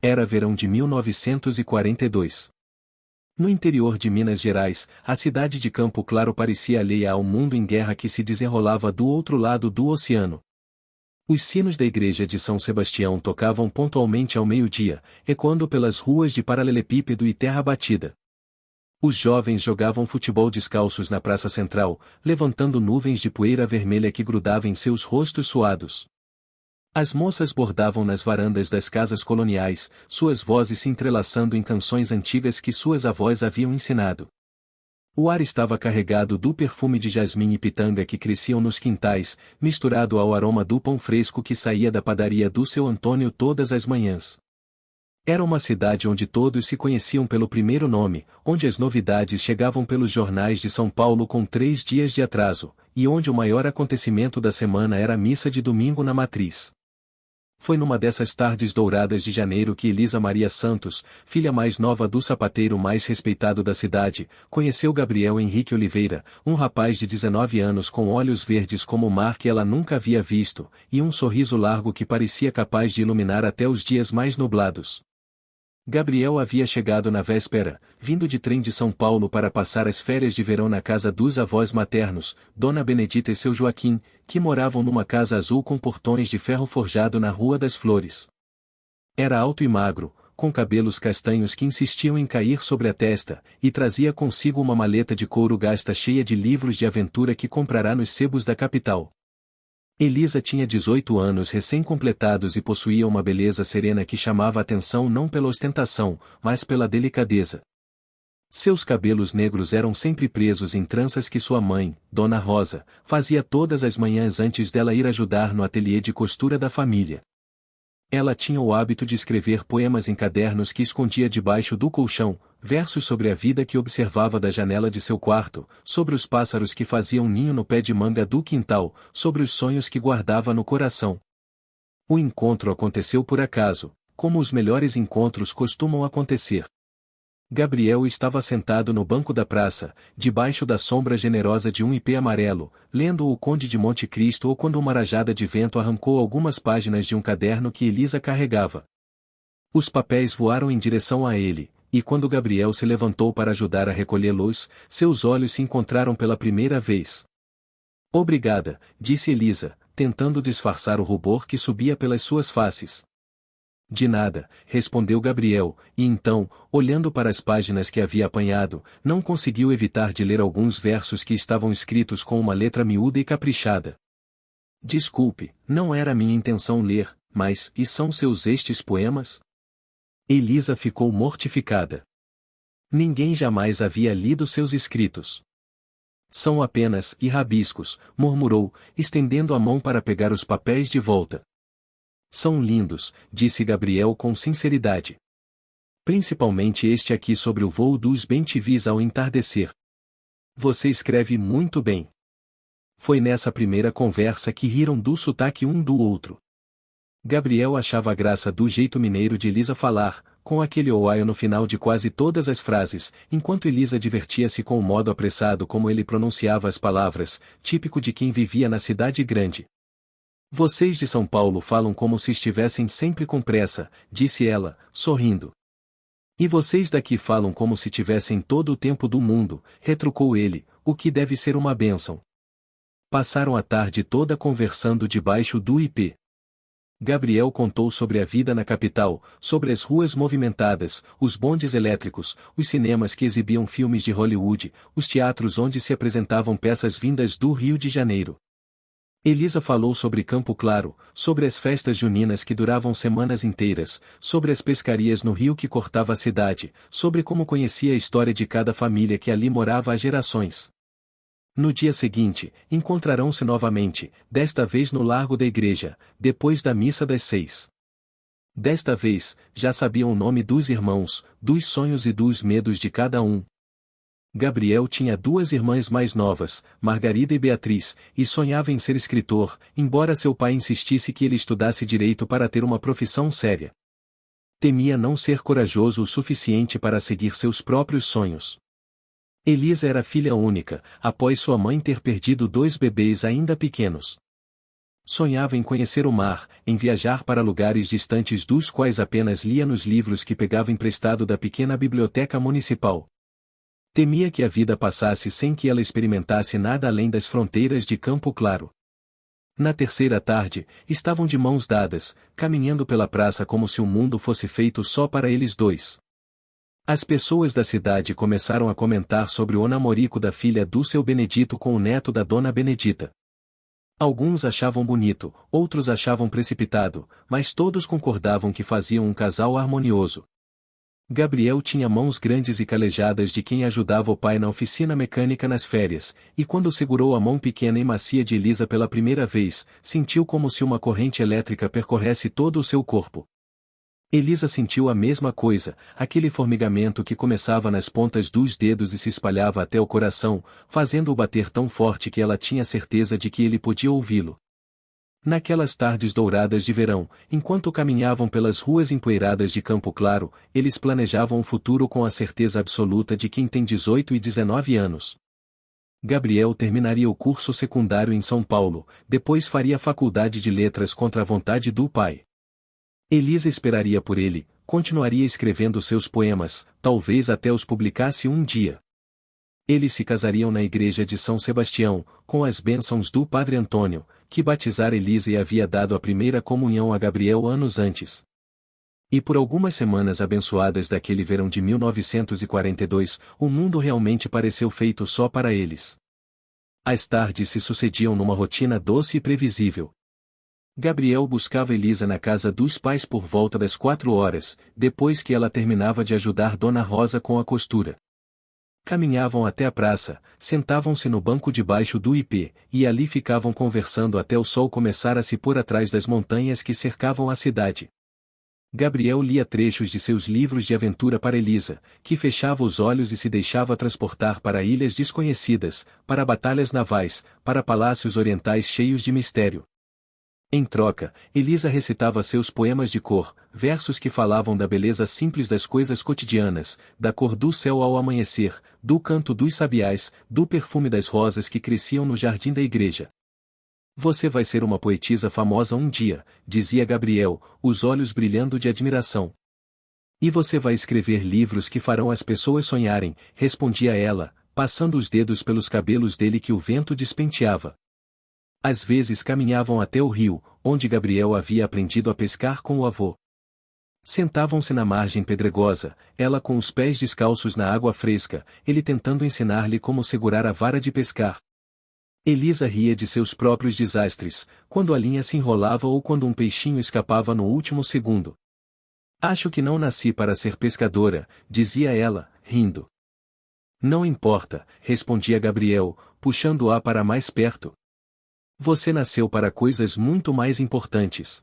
Era verão de 1942. No interior de Minas Gerais, a cidade de Campo Claro parecia alheia ao mundo em guerra que se desenrolava do outro lado do oceano. Os sinos da igreja de São Sebastião tocavam pontualmente ao meio-dia, ecoando pelas ruas de paralelepípedo e terra batida. Os jovens jogavam futebol descalços na praça central, levantando nuvens de poeira vermelha que grudava em seus rostos suados. As moças bordavam nas varandas das casas coloniais, suas vozes se entrelaçando em canções antigas que suas avós haviam ensinado. O ar estava carregado do perfume de jasmim e pitanga que cresciam nos quintais, misturado ao aroma do pão fresco que saía da padaria do seu Antônio todas as manhãs. Era uma cidade onde todos se conheciam pelo primeiro nome, onde as novidades chegavam pelos jornais de São Paulo com 3 dias de atraso, e onde o maior acontecimento da semana era a missa de domingo na matriz. Foi numa dessas tardes douradas de janeiro que Elisa Maria Santos, filha mais nova do sapateiro mais respeitado da cidade, conheceu Gabriel Henrique Oliveira, um rapaz de 19 anos com olhos verdes como o mar que ela nunca havia visto, e um sorriso largo que parecia capaz de iluminar até os dias mais nublados. Gabriel havia chegado na véspera, vindo de trem de São Paulo para passar as férias de verão na casa dos avós maternos, Dona Benedita e seu Joaquim, que moravam numa casa azul com portões de ferro forjado na Rua das Flores. Era alto e magro, com cabelos castanhos que insistiam em cair sobre a testa, e trazia consigo uma maleta de couro gasta cheia de livros de aventura que comprará nos sebos da capital. Elisa tinha 18 anos recém-completados e possuía uma beleza serena que chamava a atenção não pela ostentação, mas pela delicadeza. Seus cabelos negros eram sempre presos em tranças que sua mãe, Dona Rosa, fazia todas as manhãs antes dela ir ajudar no ateliê de costura da família. Ela tinha o hábito de escrever poemas em cadernos que escondia debaixo do colchão, versos sobre a vida que observava da janela de seu quarto, sobre os pássaros que faziam ninho no pé de manga do quintal, sobre os sonhos que guardava no coração. O encontro aconteceu por acaso, como os melhores encontros costumam acontecer. Gabriel estava sentado no banco da praça, debaixo da sombra generosa de um ipê amarelo, lendo O Conde de Monte Cristo ou quando uma rajada de vento arrancou algumas páginas de um caderno que Elisa carregava. Os papéis voaram em direção a ele, e quando Gabriel se levantou para ajudar a recolhê-los, seus olhos se encontraram pela primeira vez. Obrigada, disse Elisa, tentando disfarçar o rubor que subia pelas suas faces. De nada, respondeu Gabriel, e então, olhando para as páginas que havia apanhado, não conseguiu evitar de ler alguns versos que estavam escritos com uma letra miúda e caprichada. Desculpe, não era minha intenção ler, mas, e são seus estes poemas? Elisa ficou mortificada. Ninguém jamais havia lido seus escritos. São apenas, e rabiscos, murmurou, estendendo a mão para pegar os papéis de volta. São lindos, disse Gabriel com sinceridade. Principalmente este aqui sobre o voo dos bem-te-vis ao entardecer. Você escreve muito bem. Foi nessa primeira conversa que riram do sotaque um do outro. Gabriel achava a graça do jeito mineiro de Elisa falar, com aquele oaio no final de quase todas as frases, enquanto Elisa divertia-se com o modo apressado como ele pronunciava as palavras, típico de quem vivia na cidade grande. Vocês de São Paulo falam como se estivessem sempre com pressa, disse ela, sorrindo. E vocês daqui falam como se tivessem todo o tempo do mundo, retrucou ele, o que deve ser uma bênção. Passaram a tarde toda conversando debaixo do ipê. Gabriel contou sobre a vida na capital, sobre as ruas movimentadas, os bondes elétricos, os cinemas que exibiam filmes de Hollywood, os teatros onde se apresentavam peças vindas do Rio de Janeiro. Elisa falou sobre Campo Claro, sobre as festas juninas que duravam semanas inteiras, sobre as pescarias no rio que cortava a cidade, sobre como conhecia a história de cada família que ali morava há gerações. No dia seguinte, encontrarão-se novamente, desta vez no largo da igreja, depois da missa das 6. Desta vez, já sabiam o nome dos irmãos, dos sonhos e dos medos de cada um. Gabriel tinha 2 irmãs mais novas, Margarida e Beatriz, e sonhava em ser escritor, embora seu pai insistisse que ele estudasse direito para ter uma profissão séria. Temia não ser corajoso o suficiente para seguir seus próprios sonhos. Elisa era filha única, após sua mãe ter perdido 2 bebês ainda pequenos. Sonhava em conhecer o mar, em viajar para lugares distantes dos quais apenas lia nos livros que pegava emprestado da pequena biblioteca municipal. Temia que a vida passasse sem que ela experimentasse nada além das fronteiras de Campo Claro. Na terceira tarde, estavam de mãos dadas, caminhando pela praça como se o mundo fosse feito só para eles dois. As pessoas da cidade começaram a comentar sobre o namorico da filha do seu Benedito com o neto da dona Benedita. Alguns achavam bonito, outros achavam precipitado, mas todos concordavam que faziam um casal harmonioso. Gabriel tinha mãos grandes e calejadas de quem ajudava o pai na oficina mecânica nas férias, e quando segurou a mão pequena e macia de Elisa pela primeira vez, sentiu como se uma corrente elétrica percorresse todo o seu corpo. Elisa sentiu a mesma coisa, aquele formigamento que começava nas pontas dos dedos e se espalhava até o coração, fazendo-o bater tão forte que ela tinha certeza de que ele podia ouvi-lo. Naquelas tardes douradas de verão, enquanto caminhavam pelas ruas empoeiradas de Campo Claro, eles planejavam o futuro com a certeza absoluta de quem tem 18 e 19 anos. Gabriel terminaria o curso secundário em São Paulo, depois faria faculdade de letras contra a vontade do pai. Elisa esperaria por ele, continuaria escrevendo seus poemas, talvez até os publicasse um dia. Eles se casariam na igreja de São Sebastião, com as bênçãos do Padre Antônio, que batizara Elisa e havia dado a primeira comunhão a Gabriel anos antes. E por algumas semanas abençoadas daquele verão de 1942, o mundo realmente pareceu feito só para eles. As tardes se sucediam numa rotina doce e previsível. Gabriel buscava Elisa na casa dos pais por volta das 4 horas, depois que ela terminava de ajudar Dona Rosa com a costura. Caminhavam até a praça, sentavam-se no banco debaixo do ipê, e ali ficavam conversando até o sol começar a se pôr atrás das montanhas que cercavam a cidade. Gabriel lia trechos de seus livros de aventura para Elisa, que fechava os olhos e se deixava transportar para ilhas desconhecidas, para batalhas navais, para palácios orientais cheios de mistério. Em troca, Elisa recitava seus poemas de cor, versos que falavam da beleza simples das coisas cotidianas, da cor do céu ao amanhecer, do canto dos sabiás, do perfume das rosas que cresciam no jardim da igreja. Você vai ser uma poetisa famosa um dia, dizia Gabriel, os olhos brilhando de admiração. E você vai escrever livros que farão as pessoas sonharem, respondia ela, passando os dedos pelos cabelos dele que o vento despenteava. Às vezes caminhavam até o rio, onde Gabriel havia aprendido a pescar com o avô. Sentavam-se na margem pedregosa, ela com os pés descalços na água fresca, ele tentando ensinar-lhe como segurar a vara de pescar. Elisa ria de seus próprios desastres, quando a linha se enrolava ou quando um peixinho escapava no último segundo. Acho que não nasci para ser pescadora, dizia ela, rindo. Não importa, respondia Gabriel, puxando-a para mais perto. Você nasceu para coisas muito mais importantes.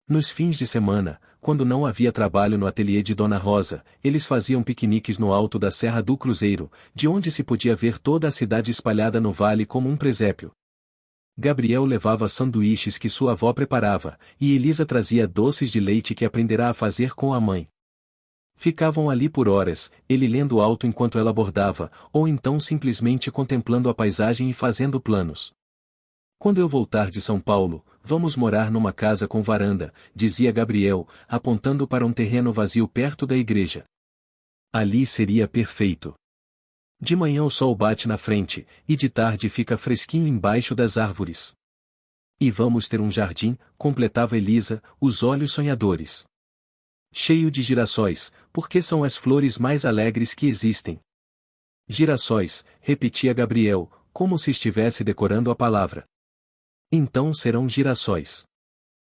Nos fins de semana, quando não havia trabalho no ateliê de Dona Rosa, eles faziam piqueniques no alto da Serra do Cruzeiro, de onde se podia ver toda a cidade espalhada no vale como um presépio. Gabriel levava sanduíches que sua avó preparava, e Elisa trazia doces de leite que aprenderá a fazer com a mãe. Ficavam ali por horas, ele lendo alto enquanto ela bordava, ou então simplesmente contemplando a paisagem e fazendo planos. Quando eu voltar de São Paulo, vamos morar numa casa com varanda, dizia Gabriel, apontando para um terreno vazio perto da igreja. Ali seria perfeito. De manhã o sol bate na frente, e de tarde fica fresquinho embaixo das árvores. E vamos ter um jardim, completava Elisa, os olhos sonhadores. Cheio de girassóis, porque são as flores mais alegres que existem. Girassóis, repetia Gabriel, como se estivesse decorando a palavra. Então serão girassóis.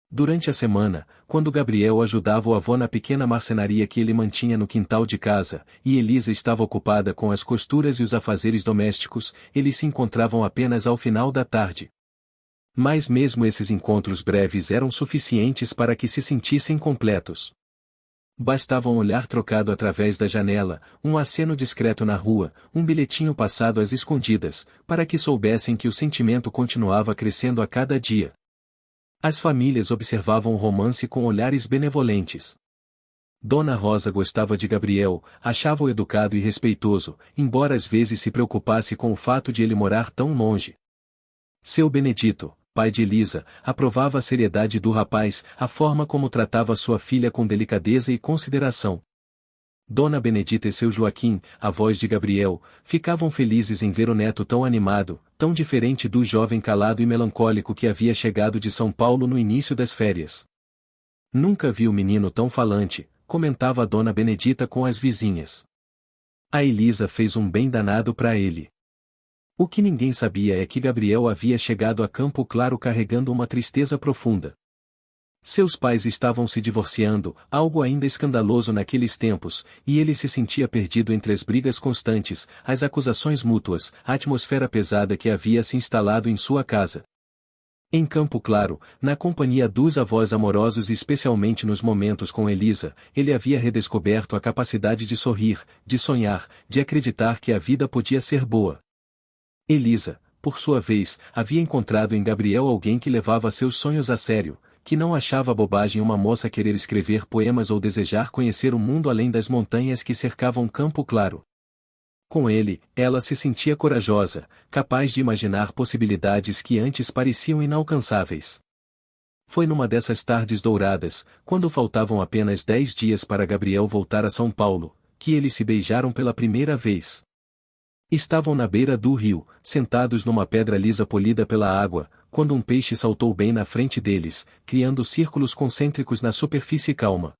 Durante a semana, quando Gabriel ajudava o avô na pequena marcenaria que ele mantinha no quintal de casa, e Elisa estava ocupada com as costuras e os afazeres domésticos, eles se encontravam apenas ao final da tarde. Mas mesmo esses encontros breves eram suficientes para que se sentissem completos. Bastava um olhar trocado através da janela, um aceno discreto na rua, um bilhetinho passado às escondidas, para que soubessem que o sentimento continuava crescendo a cada dia. As famílias observavam o romance com olhares benevolentes. Dona Rosa gostava de Gabriel, achava-o educado e respeitoso, embora às vezes se preocupasse com o fato de ele morar tão longe. Seu Benedito, pai de Elisa, aprovava a seriedade do rapaz, a forma como tratava sua filha com delicadeza e consideração. Dona Benedita e seu Joaquim, avós de Gabriel, ficavam felizes em ver o neto tão animado, tão diferente do jovem calado e melancólico que havia chegado de São Paulo no início das férias. Nunca vi o menino tão falante, comentava a Dona Benedita com as vizinhas. A Elisa fez um bem danado para ele. O que ninguém sabia é que Gabriel havia chegado a Campo Claro carregando uma tristeza profunda. Seus pais estavam se divorciando, algo ainda escandaloso naqueles tempos, e ele se sentia perdido entre as brigas constantes, as acusações mútuas, a atmosfera pesada que havia se instalado em sua casa. Em Campo Claro, na companhia dos avós amorosos e especialmente nos momentos com Elisa, ele havia redescoberto a capacidade de sorrir, de sonhar, de acreditar que a vida podia ser boa. Elisa, por sua vez, havia encontrado em Gabriel alguém que levava seus sonhos a sério, que não achava bobagem uma moça querer escrever poemas ou desejar conhecer o mundo além das montanhas que cercavam Campo Claro. Com ele, ela se sentia corajosa, capaz de imaginar possibilidades que antes pareciam inalcançáveis. Foi numa dessas tardes douradas, quando faltavam apenas 10 dias para Gabriel voltar a São Paulo, que eles se beijaram pela primeira vez. Estavam na beira do rio, sentados numa pedra lisa polida pela água, quando um peixe saltou bem na frente deles, criando círculos concêntricos na superfície calma.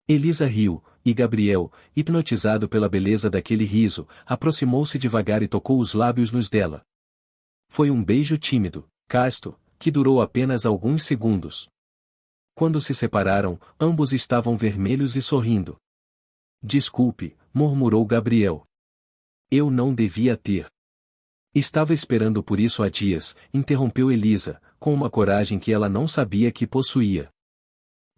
Elisa riu, e Gabriel, hipnotizado pela beleza daquele riso, aproximou-se devagar e tocou os lábios nos dela. Foi um beijo tímido, casto, que durou apenas alguns segundos. Quando se separaram, ambos estavam vermelhos e sorrindo. Desculpe, murmurou Gabriel. Eu não devia ter. Estava esperando por isso há dias, interrompeu Elisa, com uma coragem que ela não sabia que possuía.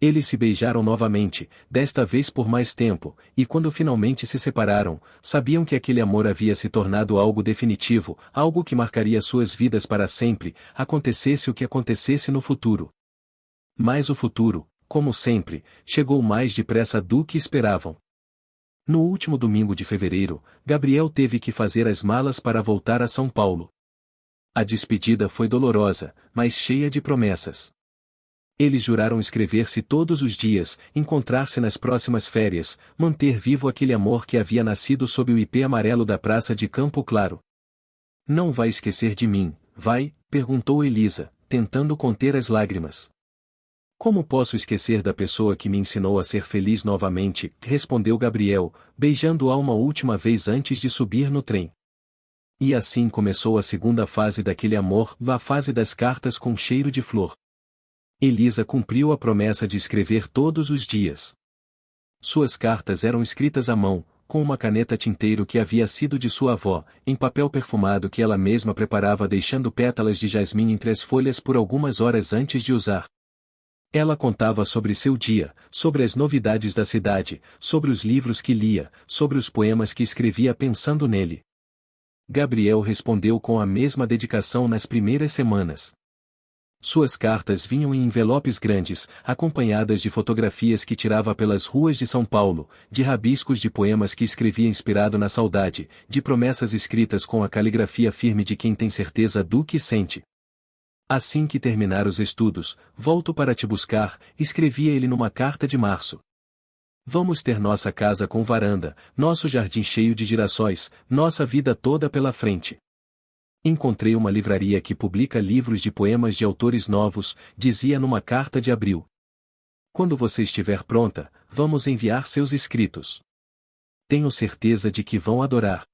Eles se beijaram novamente, desta vez por mais tempo, e quando finalmente se separaram, sabiam que aquele amor havia se tornado algo definitivo, algo que marcaria suas vidas para sempre, acontecesse o que acontecesse no futuro. Mas o futuro, como sempre, chegou mais depressa do que esperavam. No último domingo de fevereiro, Gabriel teve que fazer as malas para voltar a São Paulo. A despedida foi dolorosa, mas cheia de promessas. Eles juraram escrever-se todos os dias, encontrar-se nas próximas férias, manter vivo aquele amor que havia nascido sob o ipê amarelo da praça de Campo Claro. Não vai esquecer de mim, vai? Perguntou Elisa, tentando conter as lágrimas. Como posso esquecer da pessoa que me ensinou a ser feliz novamente? Respondeu Gabriel, beijando-a uma última vez antes de subir no trem. E assim começou a segunda fase daquele amor, a fase das cartas com cheiro de flor. Elisa cumpriu a promessa de escrever todos os dias. Suas cartas eram escritas à mão, com uma caneta tinteiro que havia sido de sua avó, em papel perfumado que ela mesma preparava deixando pétalas de jasmim entre as folhas por algumas horas antes de usar. Ela contava sobre seu dia, sobre as novidades da cidade, sobre os livros que lia, sobre os poemas que escrevia pensando nele. Gabriel respondeu com a mesma dedicação nas primeiras semanas. Suas cartas vinham em envelopes grandes, acompanhadas de fotografias que tirava pelas ruas de São Paulo, de rabiscos de poemas que escrevia inspirado na saudade, de promessas escritas com a caligrafia firme de quem tem certeza do que sente. Assim que terminar os estudos, volto para te buscar, escrevia ele numa carta de março. Vamos ter nossa casa com varanda, nosso jardim cheio de girassóis, nossa vida toda pela frente. Encontrei uma livraria que publica livros de poemas de autores novos, dizia numa carta de abril. Quando você estiver pronta, vamos enviar seus escritos. Tenho certeza de que vão adorar.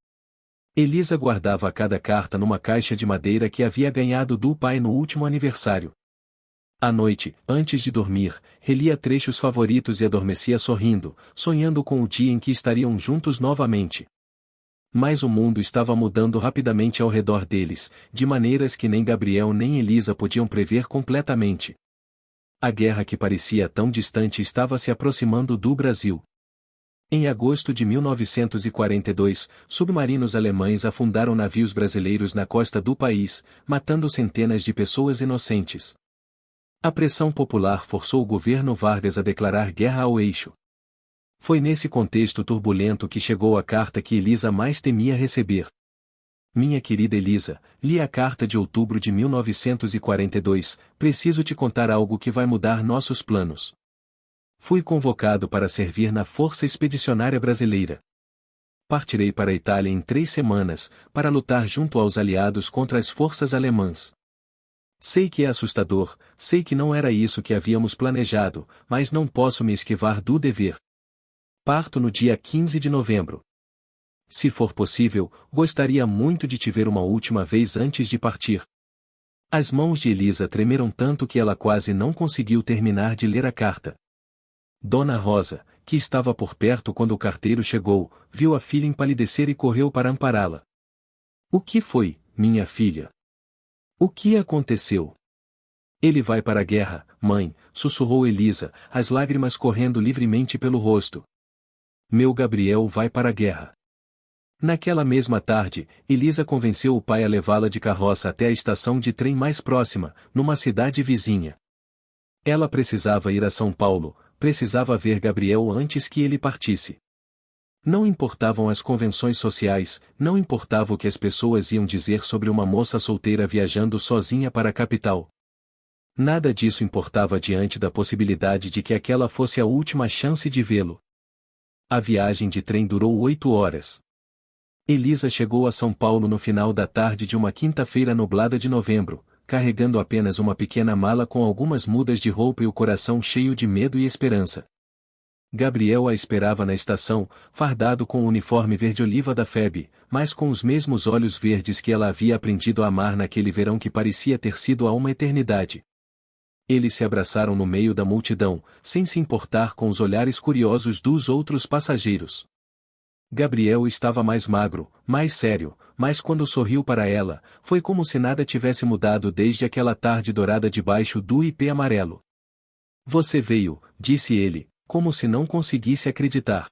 Elisa guardava cada carta numa caixa de madeira que havia ganhado do pai no último aniversário. À noite, antes de dormir, relia trechos favoritos e adormecia sorrindo, sonhando com o dia em que estariam juntos novamente. Mas o mundo estava mudando rapidamente ao redor deles, de maneiras que nem Gabriel nem Elisa podiam prever completamente. A guerra que parecia tão distante estava se aproximando do Brasil. Em agosto de 1942, submarinos alemães afundaram navios brasileiros na costa do país, matando centenas de pessoas inocentes. A pressão popular forçou o governo Vargas a declarar guerra ao eixo. Foi nesse contexto turbulento que chegou a carta que Elisa mais temia receber. Minha querida Elisa, li a carta de outubro de 1942, preciso te contar algo que vai mudar nossos planos. Fui convocado para servir na Força Expedicionária Brasileira. Partirei para a Itália em 3 semanas, para lutar junto aos aliados contra as forças alemãs. Sei que é assustador, sei que não era isso que havíamos planejado, mas não posso me esquivar do dever. Parto no dia 15 de novembro. Se for possível, gostaria muito de te ver uma última vez antes de partir. As mãos de Elisa tremeram tanto que ela quase não conseguiu terminar de ler a carta. Dona Rosa, que estava por perto quando o carteiro chegou, viu a filha empalidecer e correu para ampará-la. O que foi, minha filha? O que aconteceu? Ele vai para a guerra, mãe, sussurrou Elisa, as lágrimas correndo livremente pelo rosto. Meu Gabriel vai para a guerra. Naquela mesma tarde, Elisa convenceu o pai a levá-la de carroça até a estação de trem mais próxima, numa cidade vizinha. Ela precisava ir a São Paulo, precisava ver Gabriel antes que ele partisse. Não importavam as convenções sociais, não importava o que as pessoas iam dizer sobre uma moça solteira viajando sozinha para a capital. Nada disso importava diante da possibilidade de que aquela fosse a última chance de vê-lo. A viagem de trem durou 8 horas. Elisa chegou a São Paulo no final da tarde de uma quinta-feira nublada de novembro, carregando apenas uma pequena mala com algumas mudas de roupa e o coração cheio de medo e esperança. Gabriel a esperava na estação, fardado com o uniforme verde-oliva da FEB, mas com os mesmos olhos verdes que ela havia aprendido a amar naquele verão que parecia ter sido há uma eternidade. Eles se abraçaram no meio da multidão, sem se importar com os olhares curiosos dos outros passageiros. Gabriel estava mais magro, mais sério, mas quando sorriu para ela, foi como se nada tivesse mudado desde aquela tarde dourada debaixo do ipê amarelo. Você veio, disse ele, como se não conseguisse acreditar.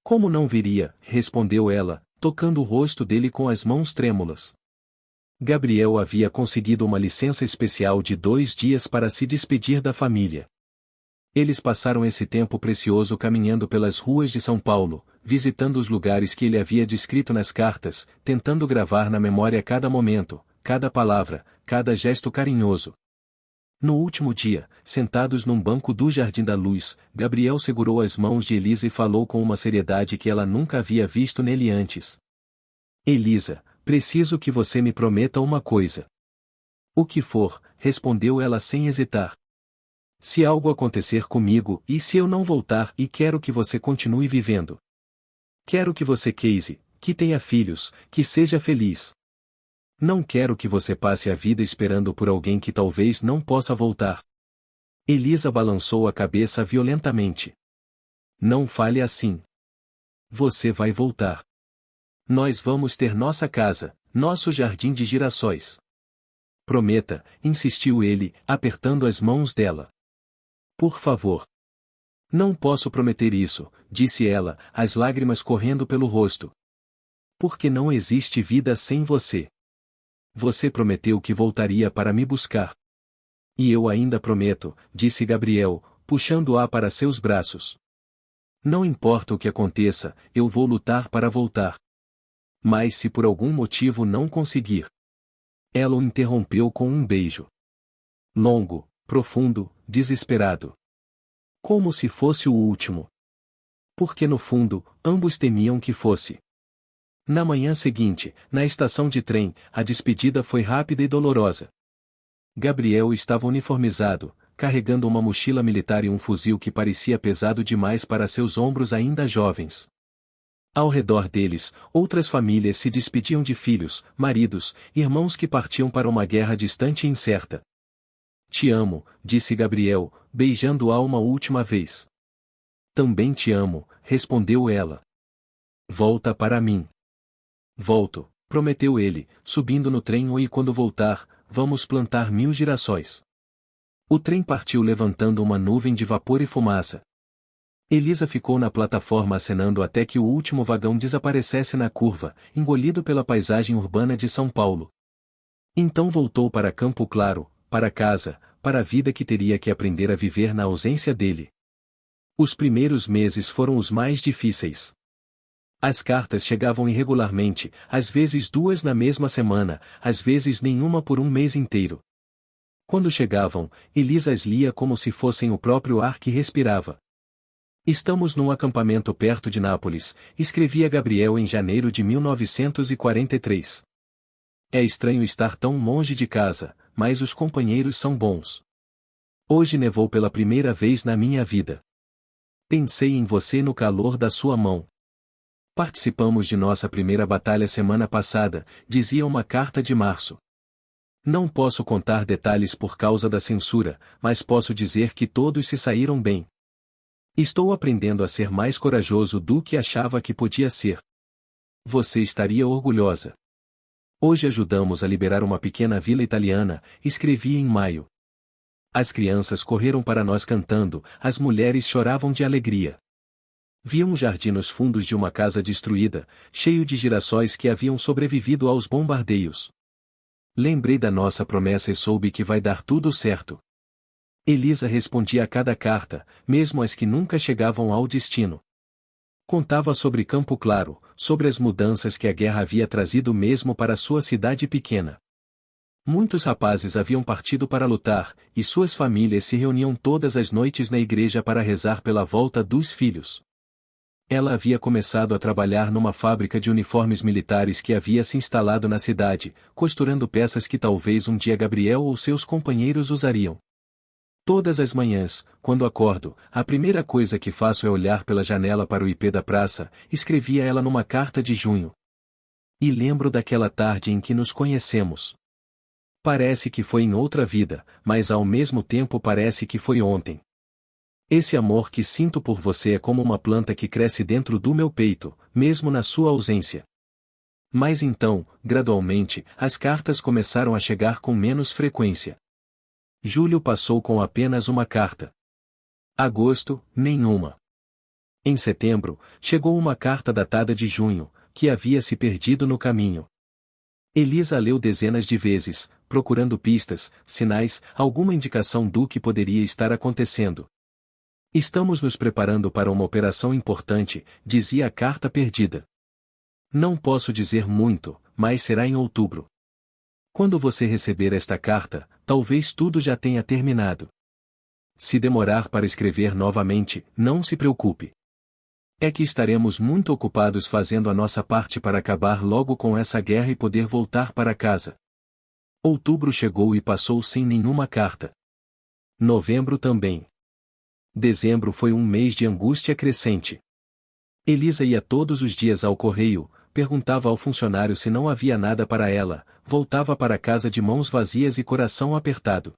Como não viria, respondeu ela, tocando o rosto dele com as mãos trêmulas. Gabriel havia conseguido uma licença especial de 2 dias para se despedir da família. Eles passaram esse tempo precioso caminhando pelas ruas de São Paulo, visitando os lugares que ele havia descrito nas cartas, tentando gravar na memória cada momento, cada palavra, cada gesto carinhoso. No último dia, sentados num banco do Jardim da Luz, Gabriel segurou as mãos de Elisa e falou com uma seriedade que ela nunca havia visto nele antes. Elisa, preciso que você me prometa uma coisa. O que for, respondeu ela sem hesitar. Se algo acontecer comigo, e se eu não voltar, e quero que você continue vivendo. Quero que você case, que tenha filhos, que seja feliz. Não quero que você passe a vida esperando por alguém que talvez não possa voltar. Elisa balançou a cabeça violentamente. Não fale assim. Você vai voltar. Nós vamos ter nossa casa, nosso jardim de girassóis. Prometa, insistiu ele, apertando as mãos dela. Por favor. Não posso prometer isso, disse ela, as lágrimas correndo pelo rosto. Porque não existe vida sem você. Você prometeu que voltaria para me buscar. E eu ainda prometo, disse Gabriel, puxando-a para seus braços. Não importa o que aconteça, eu vou lutar para voltar. Mas se por algum motivo não conseguir. Ela o interrompeu com um beijo. Longo, profundo, desesperado. Como se fosse o último. Porque no fundo, ambos temiam que fosse. Na manhã seguinte, na estação de trem, a despedida foi rápida e dolorosa. Gabriel estava uniformizado, carregando uma mochila militar e um fuzil que parecia pesado demais para seus ombros ainda jovens. Ao redor deles, outras famílias se despediam de filhos, maridos, irmãos que partiam para uma guerra distante e incerta. Te amo, disse Gabriel, beijando-a uma última vez. Também te amo, respondeu ela. Volta para mim. Volto, prometeu ele, subindo no trem e quando voltar, vamos plantar 1000 girassóis. O trem partiu levantando uma nuvem de vapor e fumaça. Elisa ficou na plataforma acenando até que o último vagão desaparecesse na curva, engolido pela paisagem urbana de São Paulo. Então voltou para Campo Claro, para casa, para a vida que teria que aprender a viver na ausência dele. Os primeiros meses foram os mais difíceis. As cartas chegavam irregularmente, às vezes 2 na mesma semana, às vezes nenhuma por um mês inteiro. Quando chegavam, Elisa as lia como se fossem o próprio ar que respirava. Estamos num acampamento perto de Nápoles, escrevia Gabriel em janeiro de 1943. É estranho estar tão longe de casa, mas os companheiros são bons. Hoje nevou pela primeira vez na minha vida. Pensei em você no calor da sua mão. Participamos de nossa primeira batalha semana passada, dizia uma carta de março. Não posso contar detalhes por causa da censura, mas posso dizer que todos se saíram bem. Estou aprendendo a ser mais corajoso do que achava que podia ser. Você estaria orgulhosa. Hoje ajudamos a liberar uma pequena vila italiana, escrevi em maio. As crianças correram para nós cantando, as mulheres choravam de alegria. Vi um jardim nos fundos de uma casa destruída, cheio de girassóis que haviam sobrevivido aos bombardeios. Lembrei da nossa promessa e soube que vai dar tudo certo. Elisa respondia a cada carta, mesmo as que nunca chegavam ao destino. Contava sobre Campo Claro, sobre as mudanças que a guerra havia trazido mesmo para sua cidade pequena. Muitos rapazes haviam partido para lutar, e suas famílias se reuniam todas as noites na igreja para rezar pela volta dos filhos. Ela havia começado a trabalhar numa fábrica de uniformes militares que havia se instalado na cidade, costurando peças que talvez um dia Gabriel ou seus companheiros usariam. Todas as manhãs, quando acordo, a primeira coisa que faço é olhar pela janela para o ipê da praça, escrevia ela numa carta de junho. E lembro daquela tarde em que nos conhecemos. Parece que foi em outra vida, mas ao mesmo tempo parece que foi ontem. Esse amor que sinto por você é como uma planta que cresce dentro do meu peito, mesmo na sua ausência. Mas então, gradualmente, as cartas começaram a chegar com menos frequência. Julho passou com apenas uma carta. Agosto, nenhuma. Em setembro, chegou uma carta datada de junho, que havia se perdido no caminho. Elisa leu dezenas de vezes, procurando pistas, sinais, alguma indicação do que poderia estar acontecendo. Estamos nos preparando para uma operação importante, dizia a carta perdida. Não posso dizer muito, mas será em outubro. Quando você receber esta carta, talvez tudo já tenha terminado. Se demorar para escrever novamente, não se preocupe. É que estaremos muito ocupados fazendo a nossa parte para acabar logo com essa guerra e poder voltar para casa. Outubro chegou e passou sem nenhuma carta. Novembro também. Dezembro foi um mês de angústia crescente. Elisa ia todos os dias ao correio, perguntava ao funcionário se não havia nada para ela, voltava para casa de mãos vazias e coração apertado.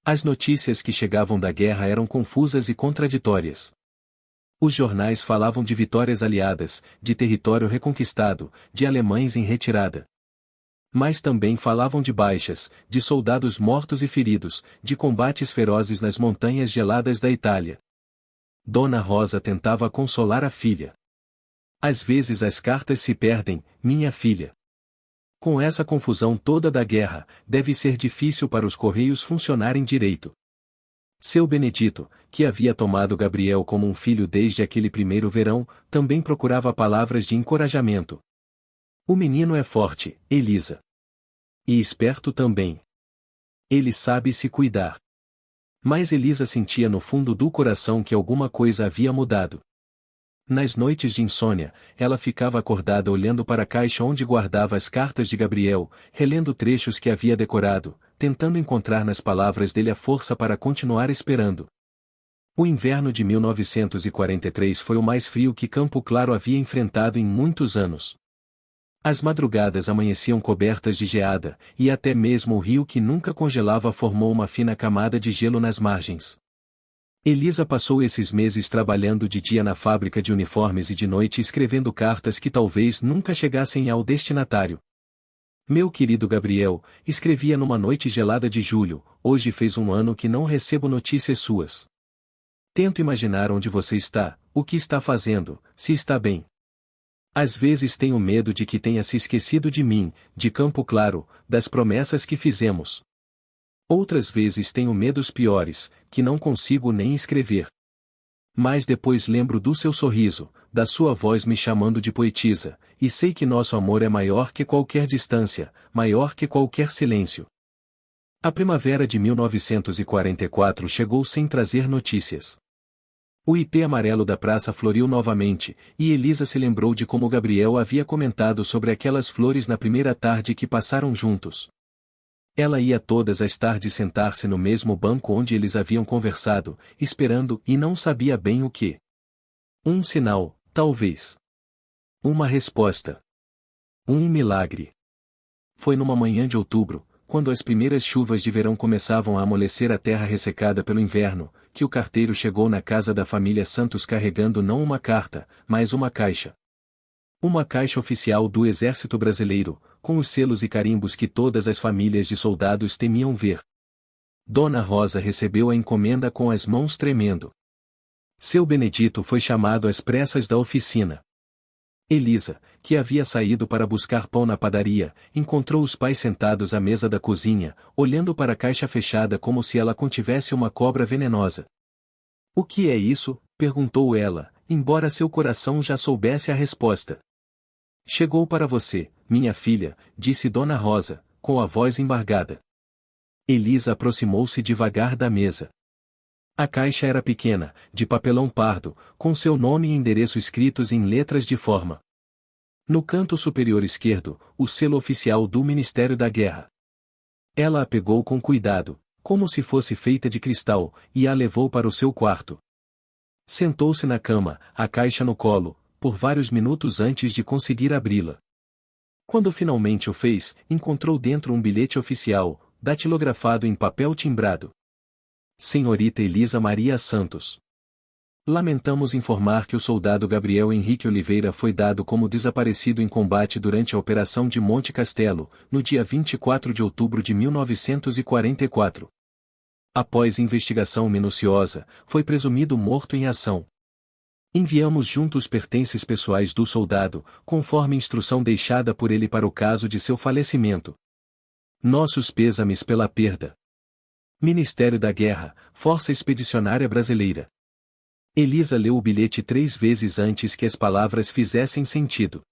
As notícias que chegavam da guerra eram confusas e contraditórias. Os jornais falavam de vitórias aliadas, de território reconquistado, de alemães em retirada. Mas também falavam de baixas, de soldados mortos e feridos, de combates ferozes nas montanhas geladas da Itália. Dona Rosa tentava consolar a filha. Às vezes as cartas se perdem, minha filha. Com essa confusão toda da guerra, deve ser difícil para os correios funcionarem direito. Seu Benedito, que havia tomado Gabriel como um filho desde aquele primeiro verão, também procurava palavras de encorajamento. O menino é forte, Elisa. E esperto também. Ele sabe se cuidar. Mas Elisa sentia no fundo do coração que alguma coisa havia mudado. Nas noites de insônia, ela ficava acordada olhando para a caixa onde guardava as cartas de Gabriel, relendo trechos que havia decorado, tentando encontrar nas palavras dele a força para continuar esperando. O inverno de 1943 foi o mais frio que Campo Claro havia enfrentado em muitos anos. As madrugadas amanheciam cobertas de geada, e até mesmo o rio que nunca congelava formou uma fina camada de gelo nas margens. Elisa passou esses meses trabalhando de dia na fábrica de uniformes e de noite escrevendo cartas que talvez nunca chegassem ao destinatário. Meu querido Gabriel, escrevia numa noite gelada de julho, hoje fez um ano que não recebo notícias suas. Tento imaginar onde você está, o que está fazendo, se está bem. Às vezes tenho medo de que tenha se esquecido de mim, de Campo Claro, das promessas que fizemos. Outras vezes tenho medos piores, que não consigo nem escrever. Mas depois lembro do seu sorriso, da sua voz me chamando de poetisa, e sei que nosso amor é maior que qualquer distância, maior que qualquer silêncio. A primavera de 1944 chegou sem trazer notícias. O ipê amarelo da praça floriu novamente, e Elisa se lembrou de como Gabriel havia comentado sobre aquelas flores na primeira tarde que passaram juntos. Ela ia todas as tardes sentar-se no mesmo banco onde eles haviam conversado, esperando, e não sabia bem o que. Um sinal, talvez. Uma resposta. Um milagre. Foi numa manhã de outubro, quando as primeiras chuvas de verão começavam a amolecer a terra ressecada pelo inverno, que o carteiro chegou na casa da família Santos carregando não uma carta, mas uma caixa. Uma caixa oficial do Exército Brasileiro, com os selos e carimbos que todas as famílias de soldados temiam ver. Dona Rosa recebeu a encomenda com as mãos tremendo. Seu Benedito foi chamado às pressas da oficina. Elisa, que havia saído para buscar pão na padaria, encontrou os pais sentados à mesa da cozinha, olhando para a caixa fechada como se ela contivesse uma cobra venenosa. "O que é isso?" perguntou ela, embora seu coração já soubesse a resposta. "Chegou para você, minha filha", disse Dona Rosa, com a voz embargada. Elisa aproximou-se devagar da mesa. A caixa era pequena, de papelão pardo, com seu nome e endereço escritos em letras de forma. No canto superior esquerdo, o selo oficial do Ministério da Guerra. Ela a pegou com cuidado, como se fosse feita de cristal, e a levou para o seu quarto. Sentou-se na cama, a caixa no colo, por vários minutos antes de conseguir abri-la. Quando finalmente o fez, encontrou dentro um bilhete oficial, datilografado em papel timbrado. Senhorita Elisa Maria Santos. Lamentamos informar que o soldado Gabriel Henrique Oliveira foi dado como desaparecido em combate durante a Operação de Monte Castelo, no dia 24 de outubro de 1944. Após investigação minuciosa, foi presumido morto em ação. Enviamos junto os pertences pessoais do soldado, conforme instrução deixada por ele para o caso de seu falecimento. Nossos pêsames pela perda. Ministério da Guerra, Força Expedicionária Brasileira. Elisa leu o bilhete 3 vezes antes que as palavras fizessem sentido.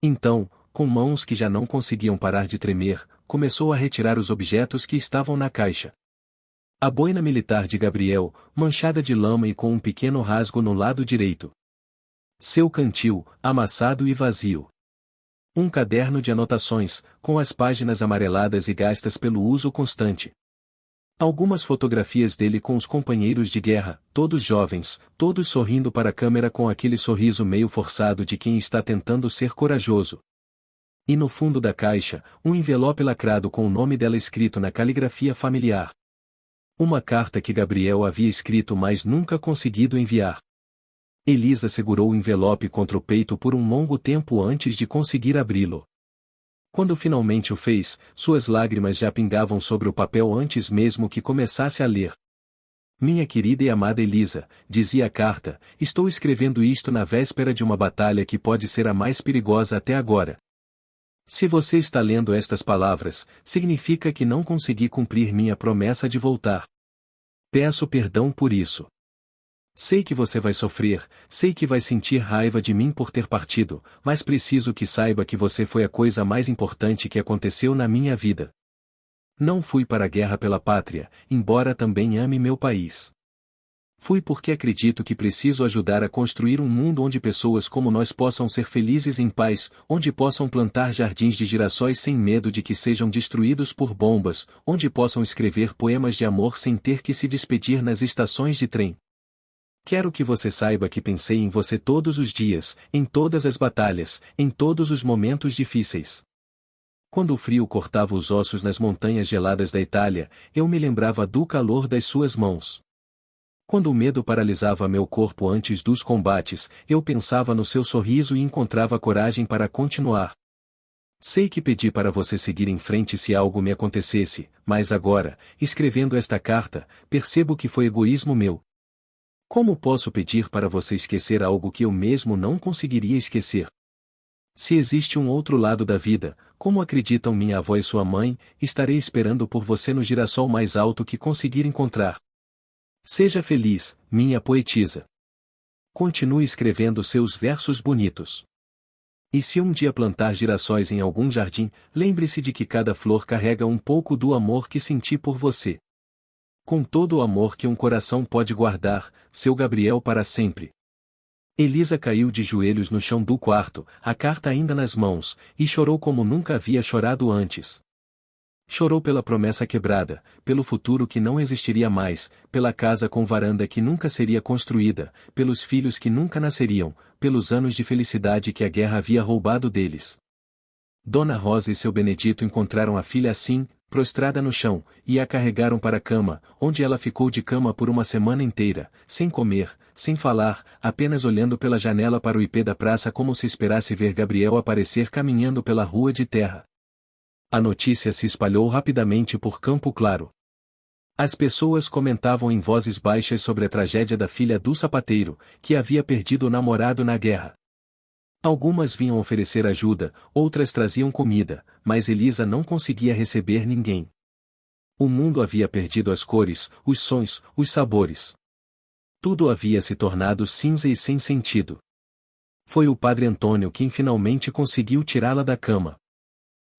Então, com mãos que já não conseguiam parar de tremer, começou a retirar os objetos que estavam na caixa. A boina militar de Gabriel, manchada de lama e com um pequeno rasgo no lado direito. Seu cantil, amassado e vazio. Um caderno de anotações, com as páginas amareladas e gastas pelo uso constante. Algumas fotografias dele com os companheiros de guerra, todos jovens, todos sorrindo para a câmera com aquele sorriso meio forçado de quem está tentando ser corajoso. E no fundo da caixa, um envelope lacrado com o nome dela escrito na caligrafia familiar. Uma carta que Gabriel havia escrito mas nunca conseguido enviar. Elisa segurou o envelope contra o peito por um longo tempo antes de conseguir abri-lo. Quando finalmente o fez, suas lágrimas já pingavam sobre o papel antes mesmo que começasse a ler. "Minha querida e amada Elisa", dizia a carta, "estou escrevendo isto na véspera de uma batalha que pode ser a mais perigosa até agora. Se você está lendo estas palavras, significa que não consegui cumprir minha promessa de voltar. Peço perdão por isso. Sei que você vai sofrer, sei que vai sentir raiva de mim por ter partido, mas preciso que saiba que você foi a coisa mais importante que aconteceu na minha vida. Não fui para a guerra pela pátria, embora também ame meu país. Fui porque acredito que preciso ajudar a construir um mundo onde pessoas como nós possam ser felizes em paz, onde possam plantar jardins de girassóis sem medo de que sejam destruídos por bombas, onde possam escrever poemas de amor sem ter que se despedir nas estações de trem. Quero que você saiba que pensei em você todos os dias, em todas as batalhas, em todos os momentos difíceis. Quando o frio cortava os ossos nas montanhas geladas da Itália, eu me lembrava do calor das suas mãos. Quando o medo paralisava meu corpo antes dos combates, eu pensava no seu sorriso e encontrava coragem para continuar. Sei que pedi para você seguir em frente se algo me acontecesse, mas agora, escrevendo esta carta, percebo que foi egoísmo meu. Como posso pedir para você esquecer algo que eu mesmo não conseguiria esquecer? Se existe um outro lado da vida, como acreditam minha avó e sua mãe, estarei esperando por você no girassol mais alto que conseguir encontrar. Seja feliz, minha poetisa. Continue escrevendo seus versos bonitos. E se um dia plantar girassóis em algum jardim, lembre-se de que cada flor carrega um pouco do amor que senti por você. Com todo o amor que um coração pode guardar, seu Gabriel para sempre. Elisa caiu de joelhos no chão do quarto, a carta ainda nas mãos, e chorou como nunca havia chorado antes. Chorou pela promessa quebrada, pelo futuro que não existiria mais, pela casa com varanda que nunca seria construída, pelos filhos que nunca nasceriam, pelos anos de felicidade que a guerra havia roubado deles. Dona Rosa e seu Benedito encontraram a filha assim, prostrada no chão, e a carregaram para a cama, onde ela ficou de cama por uma semana inteira, sem comer, sem falar, apenas olhando pela janela para o ipê da praça como se esperasse ver Gabriel aparecer caminhando pela rua de terra. A notícia se espalhou rapidamente por Campo Claro. As pessoas comentavam em vozes baixas sobre a tragédia da filha do sapateiro, que havia perdido o namorado na guerra. Algumas vinham oferecer ajuda, outras traziam comida, mas Elisa não conseguia receber ninguém. O mundo havia perdido as cores, os sons, os sabores. Tudo havia se tornado cinza e sem sentido. Foi o padre Antônio quem finalmente conseguiu tirá-la da cama.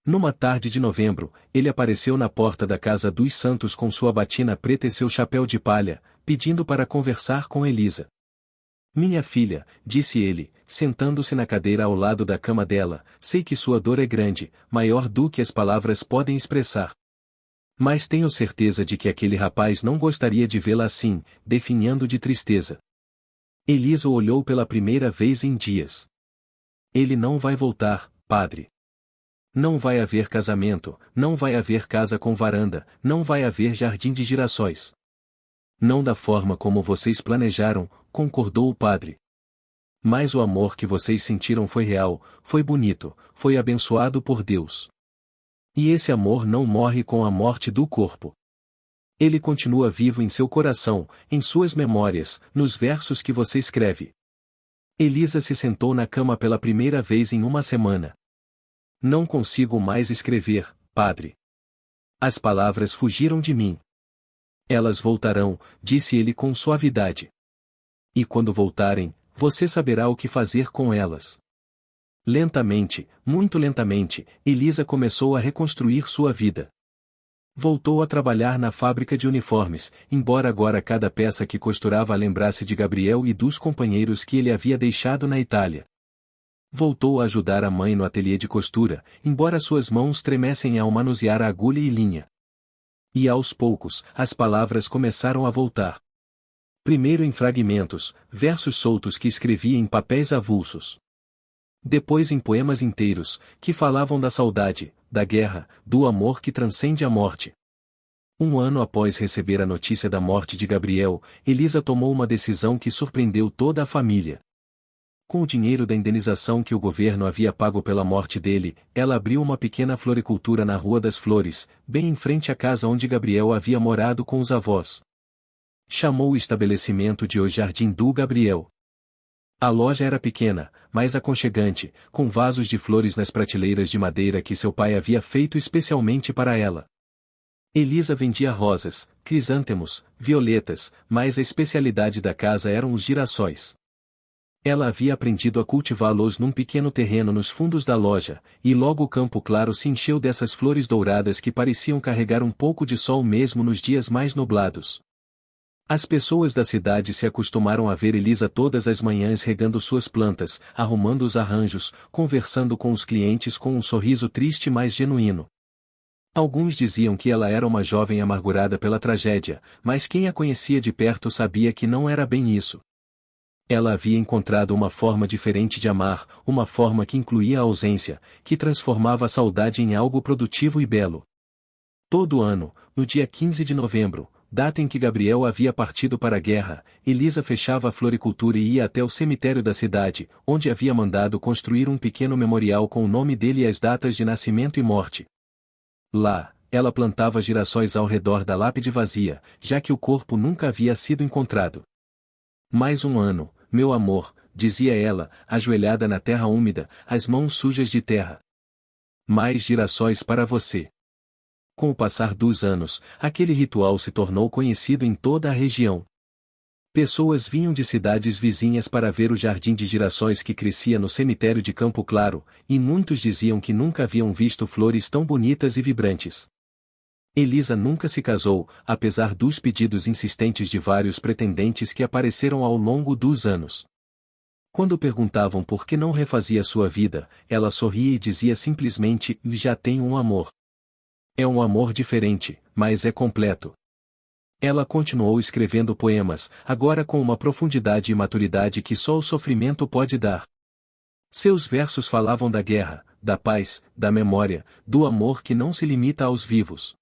Numa tarde de novembro, ele apareceu na porta da casa dos Santos com sua batina preta e seu chapéu de palha, pedindo para conversar com Elisa. Minha filha, disse ele, sentando-se na cadeira ao lado da cama dela, sei que sua dor é grande, maior do que as palavras podem expressar. Mas tenho certeza de que aquele rapaz não gostaria de vê-la assim, definhando de tristeza. Elisa o olhou pela primeira vez em dias. Ele não vai voltar, padre. Não vai haver casamento, não vai haver casa com varanda, não vai haver jardim de girassóis. Não da forma como vocês planejaram, concordou o padre. Mas o amor que vocês sentiram foi real, foi bonito, foi abençoado por Deus. E esse amor não morre com a morte do corpo. Ele continua vivo em seu coração, em suas memórias, nos versos que você escreve. Elisa se sentou na cama pela primeira vez em uma semana. Não consigo mais escrever, padre. As palavras fugiram de mim. Elas voltarão, disse ele com suavidade. E quando voltarem, você saberá o que fazer com elas. Lentamente, muito lentamente, Elisa começou a reconstruir sua vida. Voltou a trabalhar na fábrica de uniformes, embora agora cada peça que costurava a lembrasse de Gabriel e dos companheiros que ele havia deixado na Itália. Voltou a ajudar a mãe no ateliê de costura, embora suas mãos tremessem ao manusear a agulha e linha. E aos poucos, as palavras começaram a voltar. Primeiro em fragmentos, versos soltos que escrevia em papéis avulsos. Depois em poemas inteiros, que falavam da saudade, da guerra, do amor que transcende a morte. Um ano após receber a notícia da morte de Gabriel, Elisa tomou uma decisão que surpreendeu toda a família. Com o dinheiro da indenização que o governo havia pago pela morte dele, ela abriu uma pequena floricultura na Rua das Flores, bem em frente à casa onde Gabriel havia morado com os avós. Chamou o estabelecimento de O Jardim do Gabriel. A loja era pequena, mas aconchegante, com vasos de flores nas prateleiras de madeira que seu pai havia feito especialmente para ela. Elisa vendia rosas, crisântemos, violetas, mas a especialidade da casa eram os girassóis. Ela havia aprendido a cultivá-los num pequeno terreno nos fundos da loja, e logo o Campo Claro se encheu dessas flores douradas que pareciam carregar um pouco de sol mesmo nos dias mais nublados. As pessoas da cidade se acostumaram a ver Elisa todas as manhãs regando suas plantas, arrumando os arranjos, conversando com os clientes com um sorriso triste mas genuíno. Alguns diziam que ela era uma jovem amargurada pela tragédia, mas quem a conhecia de perto sabia que não era bem isso. Ela havia encontrado uma forma diferente de amar, uma forma que incluía a ausência, que transformava a saudade em algo produtivo e belo. Todo ano, no dia 15 de novembro, data em que Gabriel havia partido para a guerra, Elisa fechava a floricultura e ia até o cemitério da cidade, onde havia mandado construir um pequeno memorial com o nome dele e as datas de nascimento e morte. Lá, ela plantava girassóis ao redor da lápide vazia, já que o corpo nunca havia sido encontrado. Mais um ano, meu amor, dizia ela, ajoelhada na terra úmida, as mãos sujas de terra. Mais girassóis para você. Com o passar dos anos, aquele ritual se tornou conhecido em toda a região. Pessoas vinham de cidades vizinhas para ver o jardim de girassóis que crescia no cemitério de Campo Claro, e muitos diziam que nunca haviam visto flores tão bonitas e vibrantes. Elisa nunca se casou, apesar dos pedidos insistentes de vários pretendentes que apareceram ao longo dos anos. Quando perguntavam por que não refazia sua vida, ela sorria e dizia simplesmente: já tenho um amor. É um amor diferente, mas é completo. Ela continuou escrevendo poemas, agora com uma profundidade e maturidade que só o sofrimento pode dar. Seus versos falavam da guerra, da paz, da memória, do amor que não se limita aos vivos.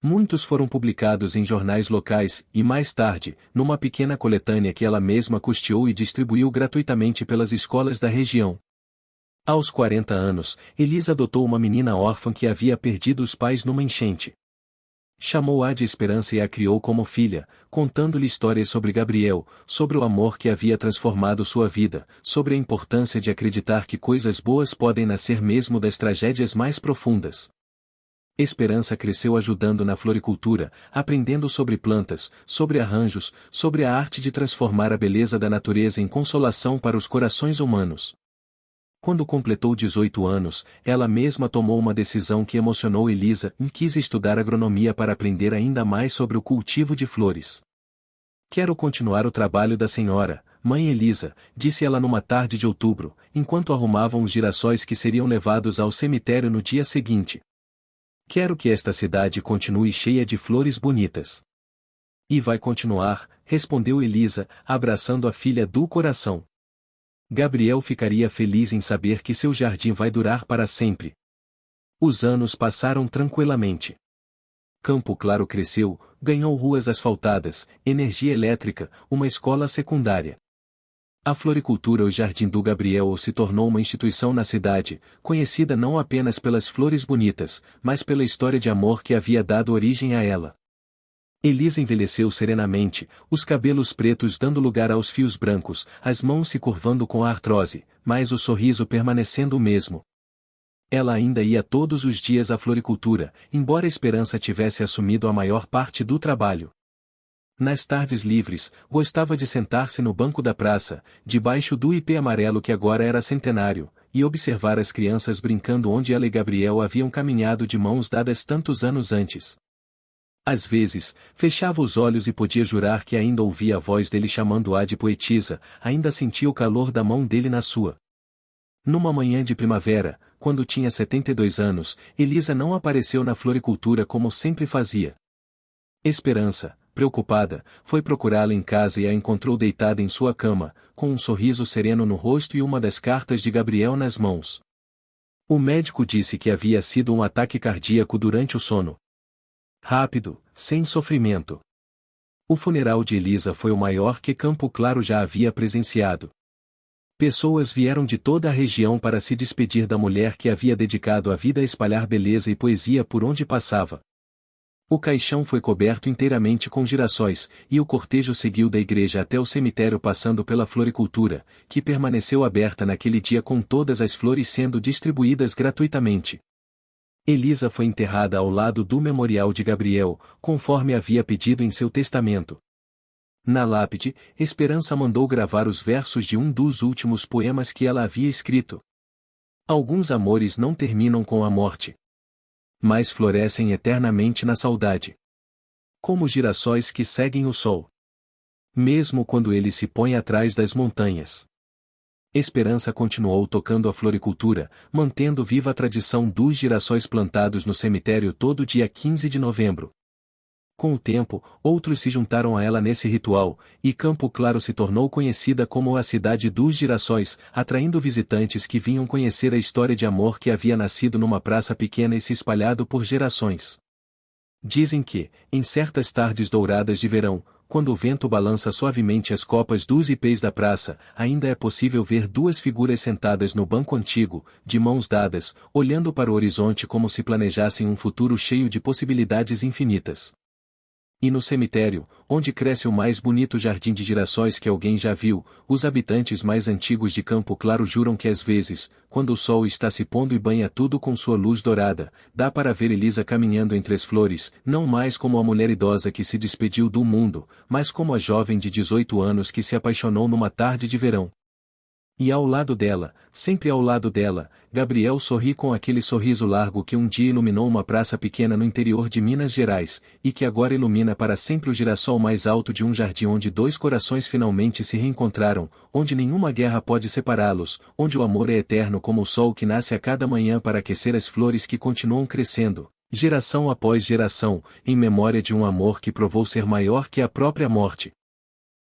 Muitos foram publicados em jornais locais, e mais tarde, numa pequena coletânea que ela mesma custeou e distribuiu gratuitamente pelas escolas da região. Aos 40 anos, Elisa adotou uma menina órfã que havia perdido os pais numa enchente. Chamou-a de Esperança e a criou como filha, contando-lhe histórias sobre Gabriel, sobre o amor que havia transformado sua vida, sobre a importância de acreditar que coisas boas podem nascer mesmo das tragédias mais profundas. Esperança cresceu ajudando na floricultura, aprendendo sobre plantas, sobre arranjos, sobre a arte de transformar a beleza da natureza em consolação para os corações humanos. Quando completou 18 anos, ela mesma tomou uma decisão que emocionou Elisa e quis estudar agronomia para aprender ainda mais sobre o cultivo de flores. Quero continuar o trabalho da senhora, mãe Elisa, disse ela numa tarde de outubro, enquanto arrumavam os girassóis que seriam levados ao cemitério no dia seguinte. Quero que esta cidade continue cheia de flores bonitas. E vai continuar, respondeu Elisa, abraçando a filha do coração. Gabriel ficaria feliz em saber que seu jardim vai durar para sempre. Os anos passaram tranquilamente. Campo Claro cresceu, ganhou ruas asfaltadas, energia elétrica, uma escola secundária. A floricultura, o Jardim do Gabriel, se tornou uma instituição na cidade, conhecida não apenas pelas flores bonitas, mas pela história de amor que havia dado origem a ela. Elisa envelheceu serenamente, os cabelos pretos dando lugar aos fios brancos, as mãos se curvando com a artrose, mas o sorriso permanecendo o mesmo. Ela ainda ia todos os dias à floricultura, embora Esperança tivesse assumido a maior parte do trabalho. Nas tardes livres, gostava de sentar-se no banco da praça, debaixo do ipê amarelo que agora era centenário, e observar as crianças brincando onde ela e Gabriel haviam caminhado de mãos dadas tantos anos antes. Às vezes, fechava os olhos e podia jurar que ainda ouvia a voz dele chamando-a de poetisa, ainda sentia o calor da mão dele na sua. Numa manhã de primavera, quando tinha 72 anos, Elisa não apareceu na floricultura como sempre fazia. Esperança, preocupada, foi procurá-la em casa e a encontrou deitada em sua cama, com um sorriso sereno no rosto e uma das cartas de Gabriel nas mãos. O médico disse que havia sido um ataque cardíaco durante o sono. Rápido, sem sofrimento. O funeral de Elisa foi o maior que Campo Claro já havia presenciado. Pessoas vieram de toda a região para se despedir da mulher que havia dedicado a vida a espalhar beleza e poesia por onde passava. O caixão foi coberto inteiramente com girassóis, e o cortejo seguiu da igreja até o cemitério passando pela floricultura, que permaneceu aberta naquele dia com todas as flores sendo distribuídas gratuitamente. Elisa foi enterrada ao lado do memorial de Gabriel, conforme havia pedido em seu testamento. Na lápide, Esperança mandou gravar os versos de um dos últimos poemas que ela havia escrito. Alguns amores não terminam com a morte, mas florescem eternamente na saudade. Como girassóis que seguem o sol, mesmo quando ele se põe atrás das montanhas. Esperança continuou tocando a floricultura, mantendo viva a tradição dos girassóis plantados no cemitério todo dia 15 de novembro. Com o tempo, outros se juntaram a ela nesse ritual, e Campo Claro se tornou conhecida como a cidade dos girassóis, atraindo visitantes que vinham conhecer a história de amor que havia nascido numa praça pequena e se espalhado por gerações. Dizem que, em certas tardes douradas de verão, quando o vento balança suavemente as copas dos ipês da praça, ainda é possível ver duas figuras sentadas no banco antigo, de mãos dadas, olhando para o horizonte como se planejassem um futuro cheio de possibilidades infinitas. E no cemitério, onde cresce o mais bonito jardim de girassóis que alguém já viu, os habitantes mais antigos de Campo Claro juram que às vezes, quando o sol está se pondo e banha tudo com sua luz dourada, dá para ver Elisa caminhando entre as flores, não mais como a mulher idosa que se despediu do mundo, mas como a jovem de 18 anos que se apaixonou numa tarde de verão. E ao lado dela, sempre ao lado dela, Gabriel sorri com aquele sorriso largo que um dia iluminou uma praça pequena no interior de Minas Gerais, e que agora ilumina para sempre o girassol mais alto de um jardim onde dois corações finalmente se reencontraram, onde nenhuma guerra pode separá-los, onde o amor é eterno como o sol que nasce a cada manhã para aquecer as flores que continuam crescendo, geração após geração, em memória de um amor que provou ser maior que a própria morte.